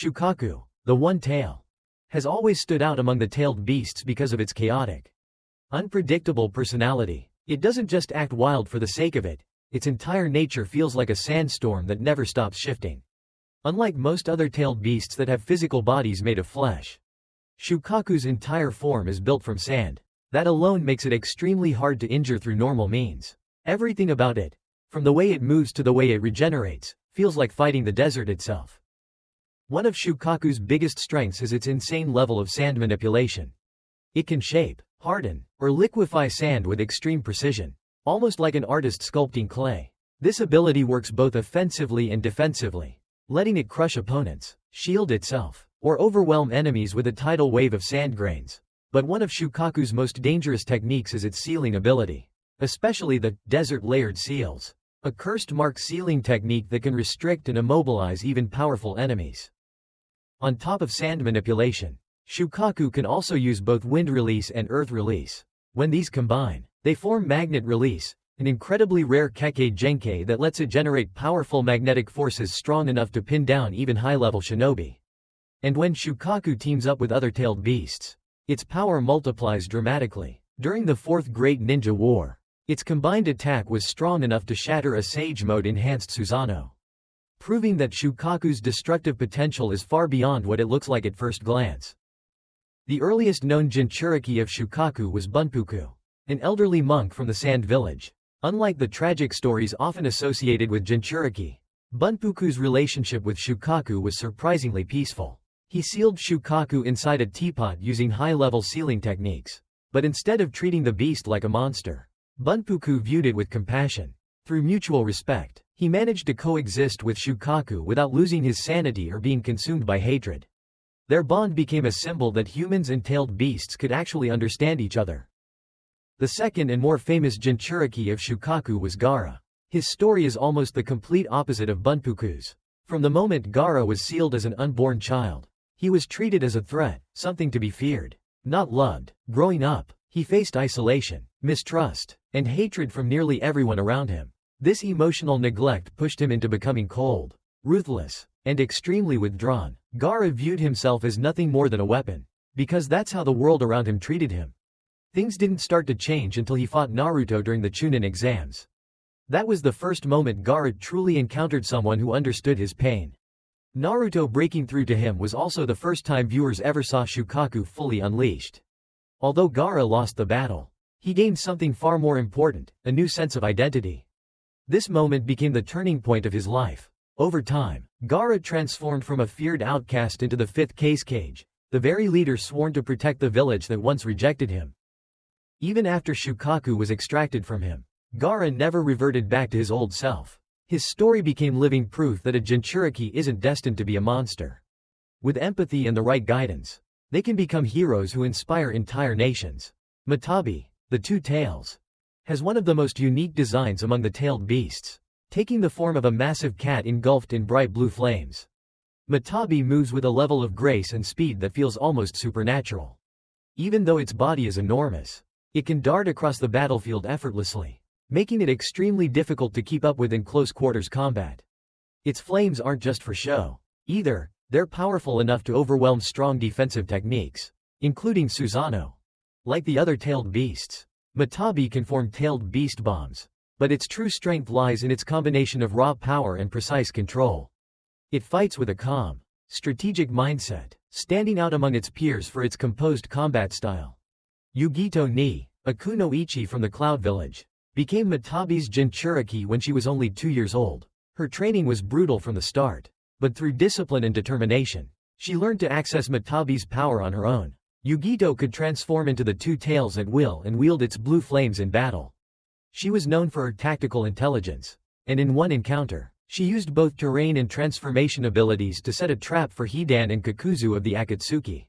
Shukaku, the one tail, has always stood out among the tailed beasts because of its chaotic, unpredictable personality. It doesn't just act wild for the sake of it, its entire nature feels like a sandstorm that never stops shifting. Unlike most other tailed beasts that have physical bodies made of flesh, Shukaku's entire form is built from sand. That alone makes it extremely hard to injure through normal means. Everything about it, from the way it moves to the way it regenerates, feels like fighting the desert itself. One of Shukaku's biggest strengths is its insane level of sand manipulation. It can shape, harden, or liquefy sand with extreme precision, almost like an artist sculpting clay. This ability works both offensively and defensively, letting it crush opponents, shield itself, or overwhelm enemies with a tidal wave of sand grains. But one of Shukaku's most dangerous techniques is its sealing ability, especially the desert layered seals, a cursed mark sealing technique that can restrict and immobilize even powerful enemies. On top of sand manipulation, Shukaku can also use both wind release and earth release. When these combine, they form magnet release, an incredibly rare Kekkei Genkei that lets it generate powerful magnetic forces strong enough to pin down even high-level shinobi. And when Shukaku teams up with other tailed beasts, its power multiplies dramatically. During the Fourth Great Ninja War, its combined attack was strong enough to shatter a Sage Mode-enhanced Susanoo, proving that Shukaku's destructive potential is far beyond what it looks like at first glance. The earliest known Jinchuriki of Shukaku was Bunpuku, an elderly monk from the Sand Village. Unlike the tragic stories often associated with Jinchuriki, Bunpuku's relationship with Shukaku was surprisingly peaceful. He sealed Shukaku inside a teapot using high-level sealing techniques. But instead of treating the beast like a monster, Bunpuku viewed it with compassion. Through mutual respect, he managed to coexist with Shukaku without losing his sanity or being consumed by hatred. Their bond became a symbol that humans and tailed beasts could actually understand each other. The second and more famous Jinchuriki of Shukaku was Gaara. His story is almost the complete opposite of Bunpuku's. From the moment Gaara was sealed as an unborn child, he was treated as a threat, something to be feared, not loved. Growing up, he faced isolation, mistrust, and hatred from nearly everyone around him. This emotional neglect pushed him into becoming cold, ruthless, and extremely withdrawn. Gaara viewed himself as nothing more than a weapon, because that's how the world around him treated him. Things didn't start to change until he fought Naruto during the Chunin exams. That was the first moment Gaara truly encountered someone who understood his pain. Naruto breaking through to him was also the first time viewers ever saw Shukaku fully unleashed. Although Gaara lost the battle, he gained something far more important, a new sense of identity. This moment became the turning point of his life. Over time, Gaara transformed from a feared outcast into the fifth Kage, the very leader sworn to protect the village that once rejected him. Even after Shukaku was extracted from him, Gaara never reverted back to his old self. His story became living proof that a Jinchuriki isn't destined to be a monster. With empathy and the right guidance, they can become heroes who inspire entire nations. Matatabi, the two tails, has one of the most unique designs among the tailed beasts, taking the form of a massive cat engulfed in bright blue flames. Matatabi moves with a level of grace and speed that feels almost supernatural. Even though its body is enormous, it can dart across the battlefield effortlessly, making it extremely difficult to keep up with in close-quarters combat. Its flames aren't just for show, either. They're powerful enough to overwhelm strong defensive techniques, including Susanoo. Like the other tailed beasts, Matatabi can form tailed beast bombs, but its true strength lies in its combination of raw power and precise control. It fights with a calm, strategic mindset, standing out among its peers for its composed combat style. Yugito ni, a kunoichi from the Cloud Village, became Matatabi's Jinchuriki when she was only 2 years old. Her training was brutal from the start, but through discipline and determination, she learned to access Matatabi's power on her own. Yugito could transform into the two tails at will and wield its blue flames in battle. She was known for her tactical intelligence, and in one encounter, she used both terrain and transformation abilities to set a trap for Hidan and Kakuzu of the Akatsuki.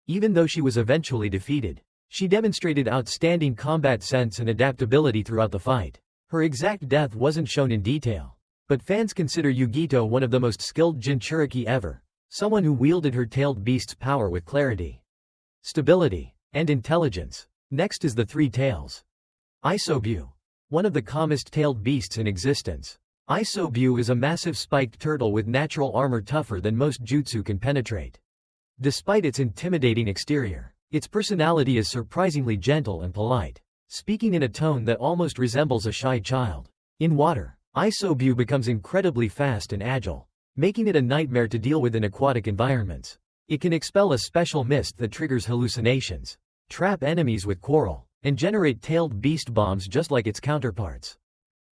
Even though she was eventually defeated, she demonstrated outstanding combat sense and adaptability throughout the fight. Her exact death wasn't shown in detail, but fans consider Yugito one of the most skilled Jinchuriki ever, someone who wielded her tailed beast's power with clarity, stability, and intelligence. Next is the three tails. Isobu, one of the calmest tailed beasts in existence. Isobu is a massive spiked turtle with natural armor tougher than most jutsu can penetrate. Despite its intimidating exterior, its personality is surprisingly gentle and polite, speaking in a tone that almost resembles a shy child. In water, Isobu becomes incredibly fast and agile, making it a nightmare to deal with in aquatic environments. It can expel a special mist that triggers hallucinations, trap enemies with coral, and generate tailed beast bombs just like its counterparts.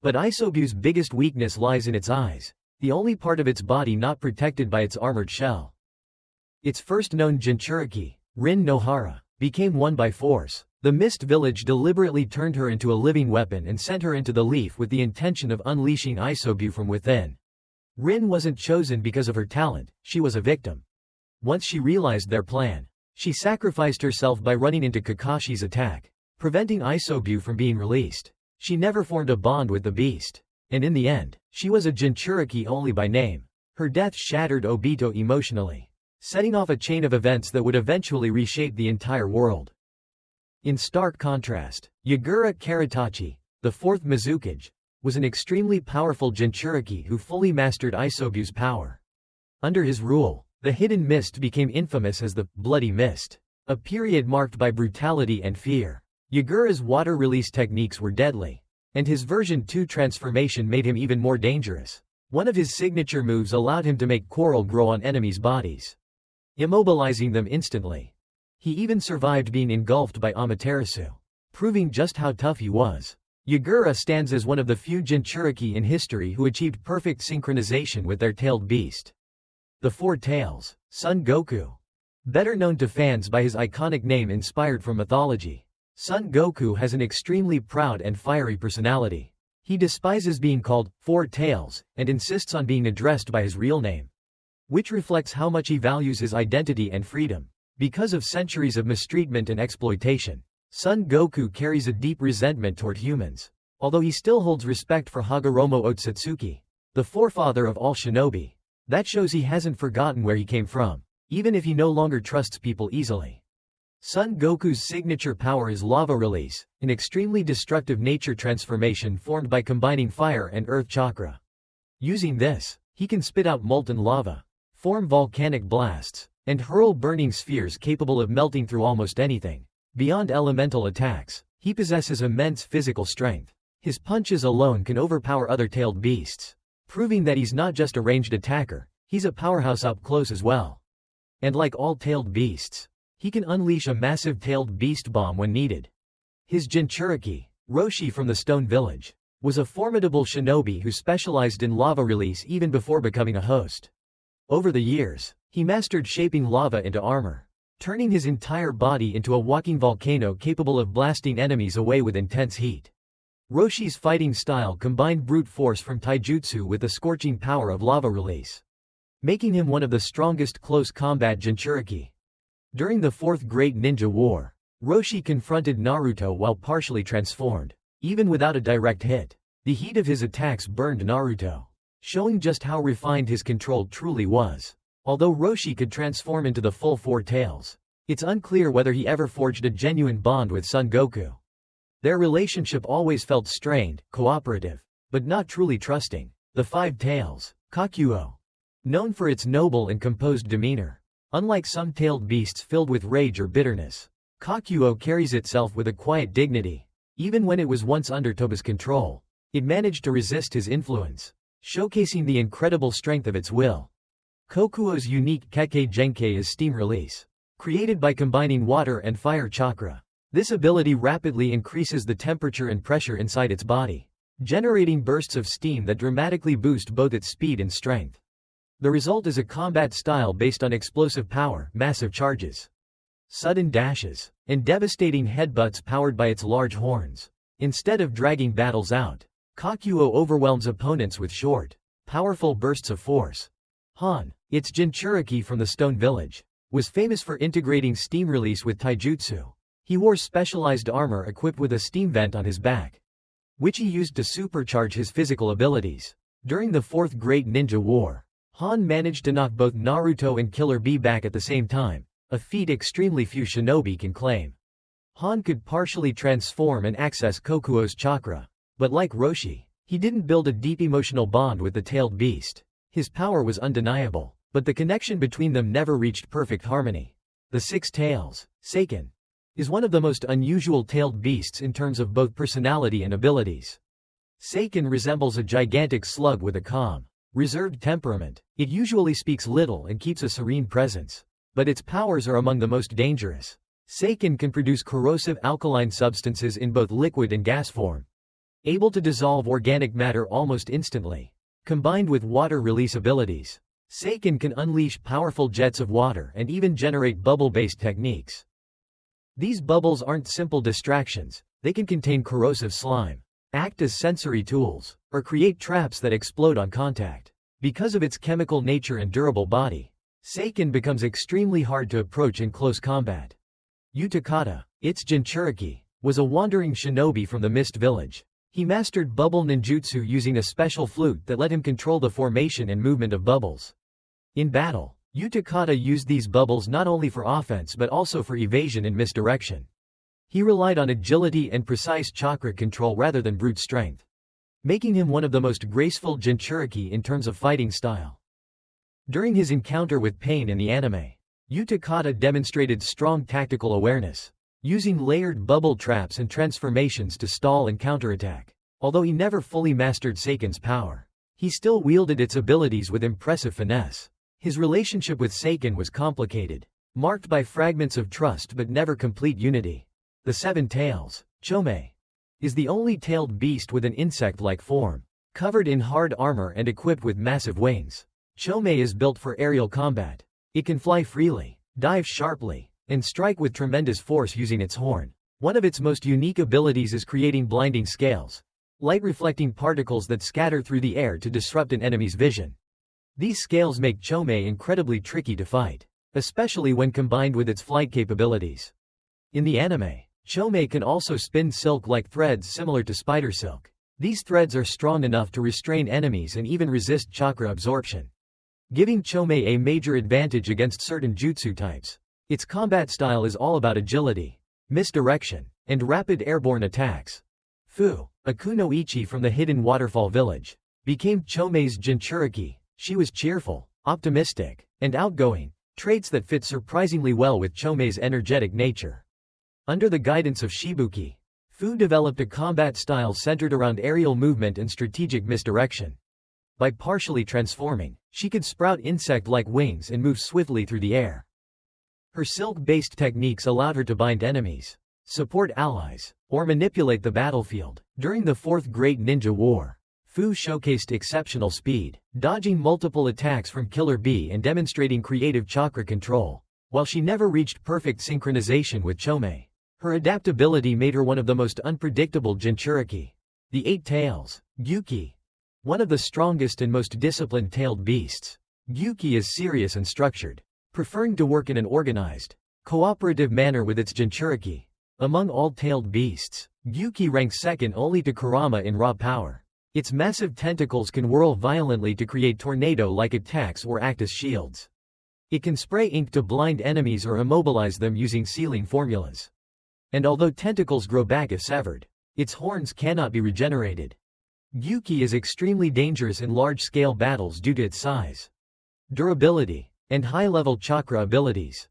But Isobu's biggest weakness lies in its eyes, the only part of its body not protected by its armored shell. Its first known Jinchuriki, Rin no Hara, became one by force. The Mist Village deliberately turned her into a living weapon and sent her into the leaf with the intention of unleashing Isobu from within. Rin wasn't chosen because of her talent, she was a victim. Once she realized their plan, she sacrificed herself by running into Kakashi's attack, preventing Isobu from being released. She never formed a bond with the beast, and in the end, she was a Jinchuriki only by name. Her death shattered Obito emotionally, setting off a chain of events that would eventually reshape the entire world. In stark contrast, Yagura Karatachi, the fourth Mizukage, was an extremely powerful Jinchuriki who fully mastered Isobu's power. Under his rule, the hidden mist became infamous as the Bloody Mist, a period marked by brutality and fear. Yagura's water release techniques were deadly, and his version 2 transformation made him even more dangerous. One of his signature moves allowed him to make coral grow on enemies' bodies, immobilizing them instantly. He even survived being engulfed by Amaterasu, proving just how tough he was. Yagura stands as one of the few Jinchuriki in history who achieved perfect synchronization with their tailed beast. The Four Tails, SonGoku. Better known to fans by his iconic name inspired from mythology, SonGoku has an extremely proud and fiery personality. He despises being called Four Tails and insists on being addressed by his real name, which reflects how much he values his identity and freedom. Because of centuries of mistreatment and exploitation, SonGoku carries a deep resentment toward humans, although he still holds respect for Hagoromo Otsutsuki, the forefather of all shinobi. That shows he hasn't forgotten where he came from, even if he no longer trusts people easily. SonGoku's signature power is lava release, an extremely destructive nature transformation formed by combining fire and earth chakra. Using this, he can spit out molten lava, form volcanic blasts, and hurl burning spheres capable of melting through almost anything. Beyond elemental attacks, he possesses immense physical strength. His punches alone can overpower other tailed beasts, proving that he's not just a ranged attacker, he's a powerhouse up close as well. And like all tailed beasts, he can unleash a massive tailed beast bomb when needed. His Jinchuriki, Roshi from the Stone Village, was a formidable shinobi who specialized in lava release even before becoming a host. Over the years, he mastered shaping lava into armor, turning his entire body into a walking volcano capable of blasting enemies away with intense heat. Roshi's fighting style combined brute force from taijutsu with the scorching power of lava release, making him one of the strongest close combat Jinchuriki. During the Fourth Great Ninja War, Roshi confronted Naruto while partially transformed. Even without a direct hit, the heat of his attacks burned Naruto, showing just how refined his control truly was. Although Roshi could transform into the full Four Tails, it's unclear whether he ever forged a genuine bond with SonGoku. Their relationship always felt strained, cooperative, but not truly trusting. The Five Tails, Kokuo, known for its noble and composed demeanor. Unlike some tailed beasts filled with rage or bitterness, Kokuo carries itself with a quiet dignity. Even when it was once under Toba's control, it managed to resist his influence, showcasing the incredible strength of its will. Kokuo's unique Kekkei Genkei is steam release, created by combining water and fire chakra. This ability rapidly increases the temperature and pressure inside its body, generating bursts of steam that dramatically boost both its speed and strength. The result is a combat style based on explosive power, massive charges, sudden dashes, and devastating headbutts powered by its large horns. Instead of dragging battles out, Kokuo overwhelms opponents with short, powerful bursts of force. Han, its Jinchuriki from the Stone Village, was famous for integrating steam release with taijutsu. He wore specialized armor equipped with a steam vent on his back, which he used to supercharge his physical abilities. During the Fourth Great Ninja War, Han managed to knock both Naruto and Killer Bee back at the same time, a feat extremely few shinobi can claim. Han could partially transform and access Kokuo's chakra, but like Roshi, He didn't build a deep emotional bond with the tailed beast. His power was undeniable, but the connection between them never reached perfect harmony. The Six Tails, Saiken, is one of the most unusual tailed beasts in terms of both personality and abilities. Saiken resembles a gigantic slug with a calm, reserved temperament. It usually speaks little and keeps a serene presence, but its powers are among the most dangerous. Saiken can produce corrosive alkaline substances in both liquid and gas form, able to dissolve organic matter almost instantly. Combined with water release abilities, Saiken can unleash powerful jets of water and even generate bubble-based techniques. These bubbles aren't simple distractions, they can contain corrosive slime, act as sensory tools, or create traps that explode on contact. Because of its chemical nature and durable body, Saiken becomes extremely hard to approach in close combat. Utakata, its Jinchuriki, was a wandering shinobi from the Mist Village. He mastered bubble ninjutsu using a special flute that let him control the formation and movement of bubbles. In battle, Utakata used these bubbles not only for offense but also for evasion and misdirection. He relied on agility and precise chakra control rather than brute strength, making him one of the most graceful Jinchuriki in terms of fighting style. During his encounter with Pain in the anime, Utakata demonstrated strong tactical awareness, using layered bubble traps and transformations to stall and counterattack. Although he never fully mastered Saiken's power, he still wielded its abilities with impressive finesse. His relationship with Saiken was complicated, marked by fragments of trust but never complete unity. The Seven Tails, Chomei, is the only tailed beast with an insect-like form, covered in hard armor and equipped with massive wings. Chomei is built for aerial combat. It can fly freely, dive sharply, and strike with tremendous force using its horn. One of its most unique abilities is creating blinding scales, light-reflecting particles that scatter through the air to disrupt an enemy's vision. These scales make Chomei incredibly tricky to fight, especially when combined with its flight capabilities. In the anime, Chomei can also spin silk-like threads similar to spider silk. These threads are strong enough to restrain enemies and even resist chakra absorption, giving Chomei a major advantage against certain jutsu types. Its combat style is all about agility, misdirection, and rapid airborne attacks. Fu, a kunoichi from the hidden waterfall village, became Chomei's Jinchuriki. She was cheerful, optimistic, and outgoing, traits that fit surprisingly well with Chomei's energetic nature. Under the guidance of Shibuki, Fu developed a combat style centered around aerial movement and strategic misdirection. By partially transforming, she could sprout insect-like wings and move swiftly through the air. Her silk-based techniques allowed her to bind enemies, support allies, or manipulate the battlefield. During the Fourth Great Ninja War, Fu showcased exceptional speed, dodging multiple attacks from Killer Bee and demonstrating creative chakra control. While she never reached perfect synchronization with Chomei, her adaptability made her one of the most unpredictable Jinchuriki. The Eight Tails, Gyuki, one of the strongest and most disciplined tailed beasts. Gyuki is serious and structured, preferring to work in an organized, cooperative manner with its Jinchuriki. Among all tailed beasts, Gyuki ranks second only to Kurama in raw power. Its massive tentacles can whirl violently to create tornado-like attacks or act as shields. It can spray ink to blind enemies or immobilize them using sealing formulas. And although tentacles grow back if severed, its horns cannot be regenerated. Gyuki is extremely dangerous in large-scale battles due to its size, durability, and high-level chakra abilities.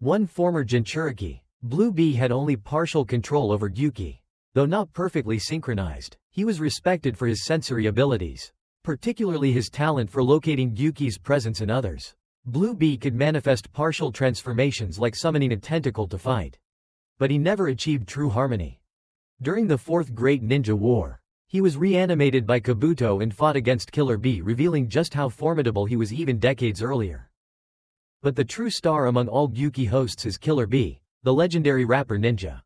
One former Jinchuriki, Blue Bee, had only partial control over Gyuki. Though not perfectly synchronized, he was respected for his sensory abilities, particularly his talent for locating Gyuki's presence in others. Blue Bee could manifest partial transformations like summoning a tentacle to fight, but he never achieved true harmony. During the Fourth Great Ninja War, he was reanimated by Kabuto and fought against Killer Bee, revealing just how formidable he was even decades earlier. But the true star among all Gyuki hosts is Killer Bee, the legendary rapper ninja.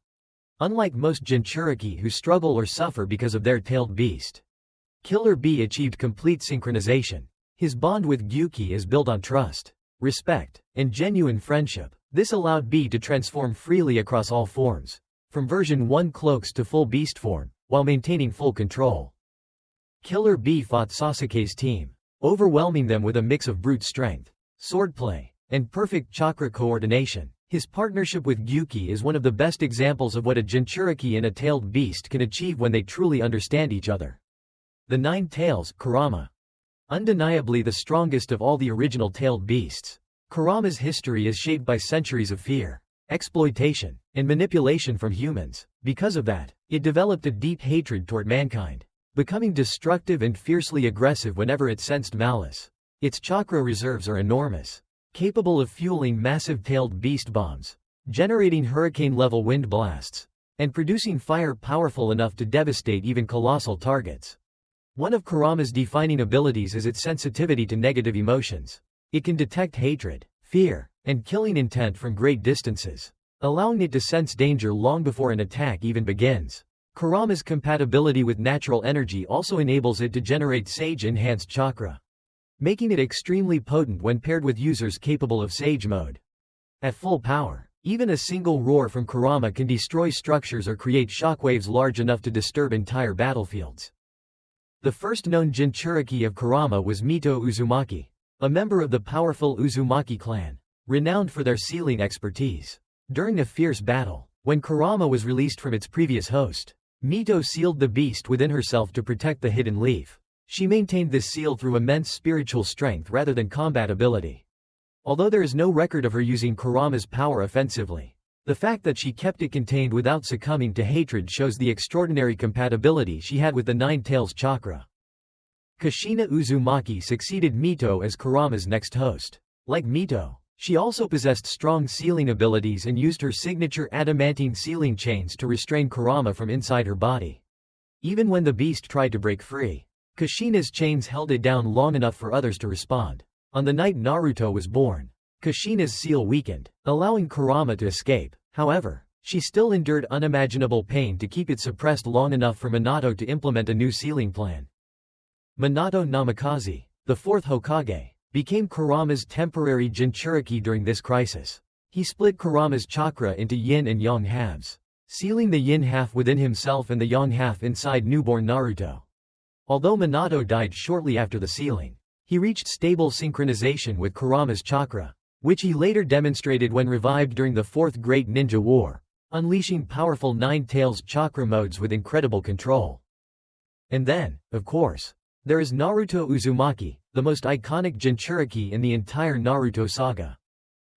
Unlike most Jinchuriki who struggle or suffer because of their tailed beast, Killer Bee achieved complete synchronization. His bond with Gyuki is built on trust, respect, and genuine friendship. This allowed Bee to transform freely across all forms, from version 1 cloaks to full beast form, while maintaining full control. Killer Bee fought Sasuke's team, overwhelming them with a mix of brute strength, swordplay, and perfect chakra coordination. His partnership with Gyuki is one of the best examples of what a Jinchuriki and a tailed beast can achieve when they truly understand each other. The Nine Tails, Kurama. Undeniably the strongest of all the original tailed beasts. Kurama's history is shaped by centuries of fear, exploitation, and manipulation from humans. Because of that, it developed a deep hatred toward mankind, becoming destructive and fiercely aggressive whenever it sensed malice. Its chakra reserves are enormous, capable of fueling massive tailed beast bombs, generating hurricane-level wind blasts, and producing fire powerful enough to devastate even colossal targets. One of Kurama's defining abilities is its sensitivity to negative emotions. It can detect hatred, fear, and killing intent from great distances, allowing it to sense danger long before an attack even begins. Kurama's compatibility with natural energy also enables it to generate Sage-enhanced chakra, making it extremely potent when paired with users capable of Sage mode. At full power, even a single roar from Kurama can destroy structures or create shockwaves large enough to disturb entire battlefields. The first known Jinchuriki of Kurama was Mito Uzumaki, a member of the powerful Uzumaki clan, renowned for their sealing expertise. During a fierce battle, when Kurama was released from its previous host, Mito sealed the beast within herself to protect the hidden leaf. She maintained this seal through immense spiritual strength rather than combat ability. Although there is no record of her using Kurama's power offensively, the fact that she kept it contained without succumbing to hatred shows the extraordinary compatibility she had with the Nine Tails chakra. Kushina Uzumaki succeeded Mito as Kurama's next host. Like Mito, she also possessed strong sealing abilities and used her signature adamantine sealing chains to restrain Kurama from inside her body. Even when the beast tried to break free, Kushina's chains held it down long enough for others to respond. On the night Naruto was born, Kushina's seal weakened, allowing Kurama to escape. However, she still endured unimaginable pain to keep it suppressed long enough for Minato to implement a new sealing plan. Minato Namikaze, the fourth Hokage, became Kurama's temporary Jinchuriki during this crisis. He split Kurama's chakra into yin and yang halves, sealing the yin half within himself and the yang half inside newborn Naruto. Although Minato died shortly after the sealing, he reached stable synchronization with Kurama's chakra, which he later demonstrated when revived during the Fourth Great Ninja War, unleashing powerful Nine Tails chakra modes with incredible control. And then, of course, there is Naruto Uzumaki, the most iconic Jinchuriki in the entire Naruto saga.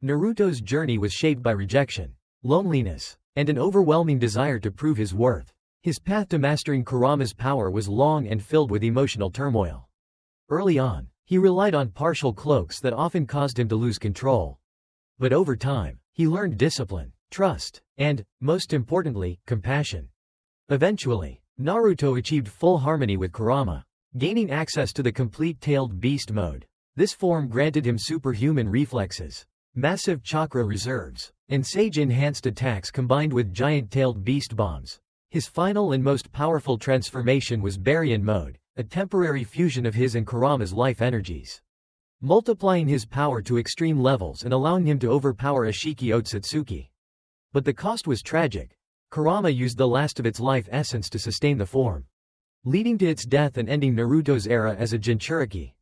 Naruto's journey was shaped by rejection, loneliness, and an overwhelming desire to prove his worth. His path to mastering Kurama's power was long and filled with emotional turmoil. Early on, he relied on partial cloaks that often caused him to lose control. But over time, he learned discipline, trust, and, most importantly, compassion. Eventually, Naruto achieved full harmony with Kurama, gaining access to the complete tailed beast mode. This form granted him superhuman reflexes, massive chakra reserves, and sage-enhanced attacks combined with giant tailed beast bombs. His final and most powerful transformation was Baryon mode, a temporary fusion of his and Kurama's life energies, multiplying his power to extreme levels and allowing him to overpower Ashiki Otsutsuki. But the cost was tragic. Kurama used the last of its life essence to sustain the form, leading to its death and ending Naruto's era as a Jinchuriki.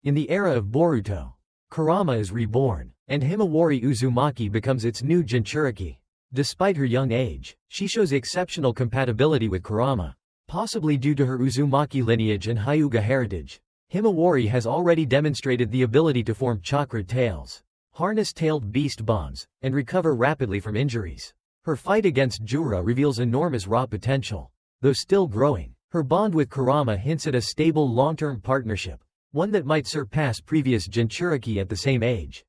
In the era of Boruto, Kurama is reborn, and Himawari Uzumaki becomes its new Jinchuriki. Despite her young age, she shows exceptional compatibility with Kurama. Possibly due to her Uzumaki lineage and Hyuga heritage, Himawari has already demonstrated the ability to form chakra tails, harness tailed beast bombs, and recover rapidly from injuries. Her fight against Jura reveals enormous raw potential. Though still growing, her bond with Kurama hints at a stable long-term partnership, one that might surpass previous Jinchuriki at the same age.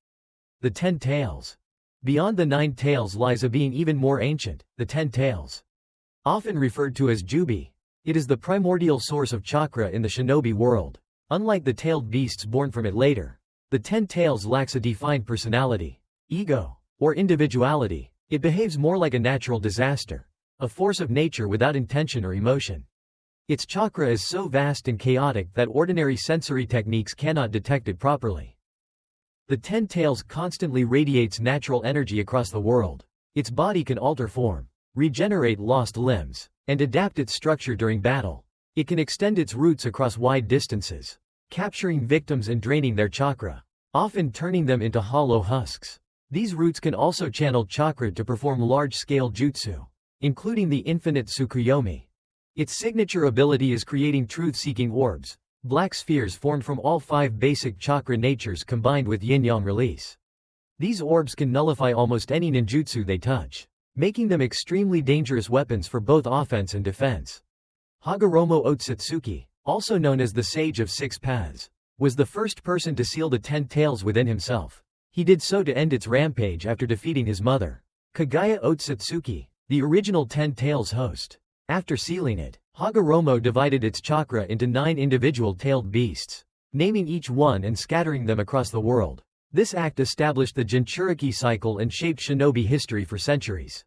The TenTails. Beyond the Nine Tails lies a being even more ancient, the TenTails. Often referred to as Jubi, it is the primordial source of chakra in the shinobi world. Unlike the tailed beasts born from it later, the TenTails lacks a defined personality, ego, or individuality. It behaves more like a natural disaster, a force of nature without intention or emotion. Its chakra is so vast and chaotic that ordinary sensory techniques cannot detect it properly. The TenTails constantly radiates natural energy across the world. Its body can alter form, regenerate lost limbs, and adapt its structure during battle. It can extend its roots across wide distances, capturing victims and draining their chakra, often turning them into hollow husks. These roots can also channel chakra to perform large-scale jutsu, including the infinite Tsukuyomi. Its signature ability is creating truth-seeking orbs, black spheres formed from all 5 basic chakra natures combined with yin-yang release. These orbs can nullify almost any ninjutsu they touch, making them extremely dangerous weapons for both offense and defense. Hagoromo Otsutsuki, also known as the Sage of Six Paths, was the first person to seal the TenTails within himself. He did so to end its rampage after defeating his mother, Kagaya Otsutsuki, the original TenTails host. After sealing it, Hagoromo divided its chakra into 9 individual tailed beasts, naming each one and scattering them across the world. This act established the Jinchuriki cycle and shaped shinobi history for centuries.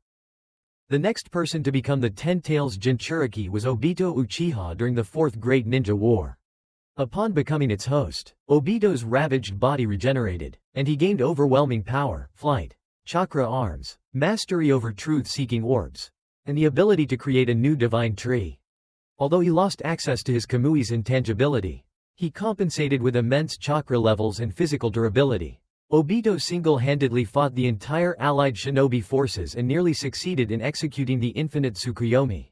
The next person to become the TenTails Jinchuriki was Obito Uchiha during the Fourth Great Ninja War. Upon becoming its host, Obito's ravaged body regenerated, and he gained overwhelming power, flight, chakra arms, mastery over truth-seeking orbs, and the ability to create a new divine tree. Although he lost access to his Kamui's intangibility, he compensated with immense chakra levels and physical durability. Obito single-handedly fought the entire allied shinobi forces and nearly succeeded in executing the infinite Tsukuyomi.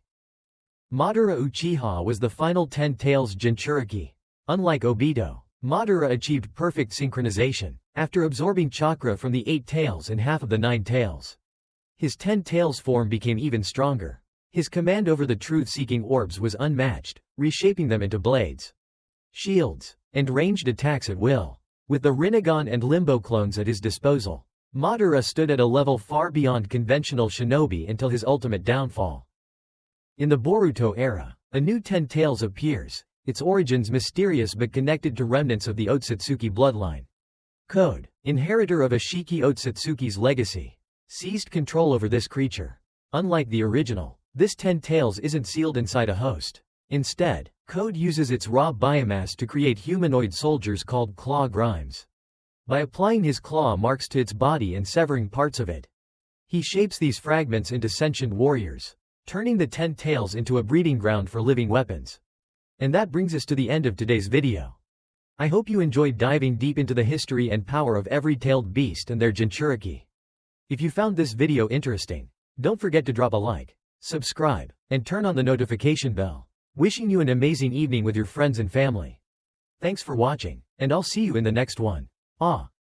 Madara Uchiha was the final TenTails Jinchuriki. Unlike Obito, Madara achieved perfect synchronization, after absorbing chakra from the 8 tails and half of the 9 tails. His TenTails form became even stronger. His command over the truth-seeking orbs was unmatched, reshaping them into blades, shields, and ranged attacks at will. With the Rinnegan and Limbo clones at his disposal, Madara stood at a level far beyond conventional shinobi until his ultimate downfall. In the Boruto era, a new TenTails appears, its origins mysterious but connected to remnants of the Otsutsuki bloodline. Code, inheritor of Ashiki Otsutsuki's legacy, seized control over this creature. Unlike the original, this TenTails isn't sealed inside a host. Instead, Code uses its raw biomass to create humanoid soldiers called claw grimes. By applying his claw marks to its body and severing parts of it, he shapes these fragments into sentient warriors, turning the TenTails into a breeding ground for living weapons. And that brings us to the end of today's video. I hope you enjoyed diving deep into the history and power of every tailed beast and their Jinchuriki. If you found this video interesting, don't forget to drop a like, subscribe, and turn on the notification bell. Wishing you an amazing evening with your friends and family. Thanks for watching, and I'll see you in the next one.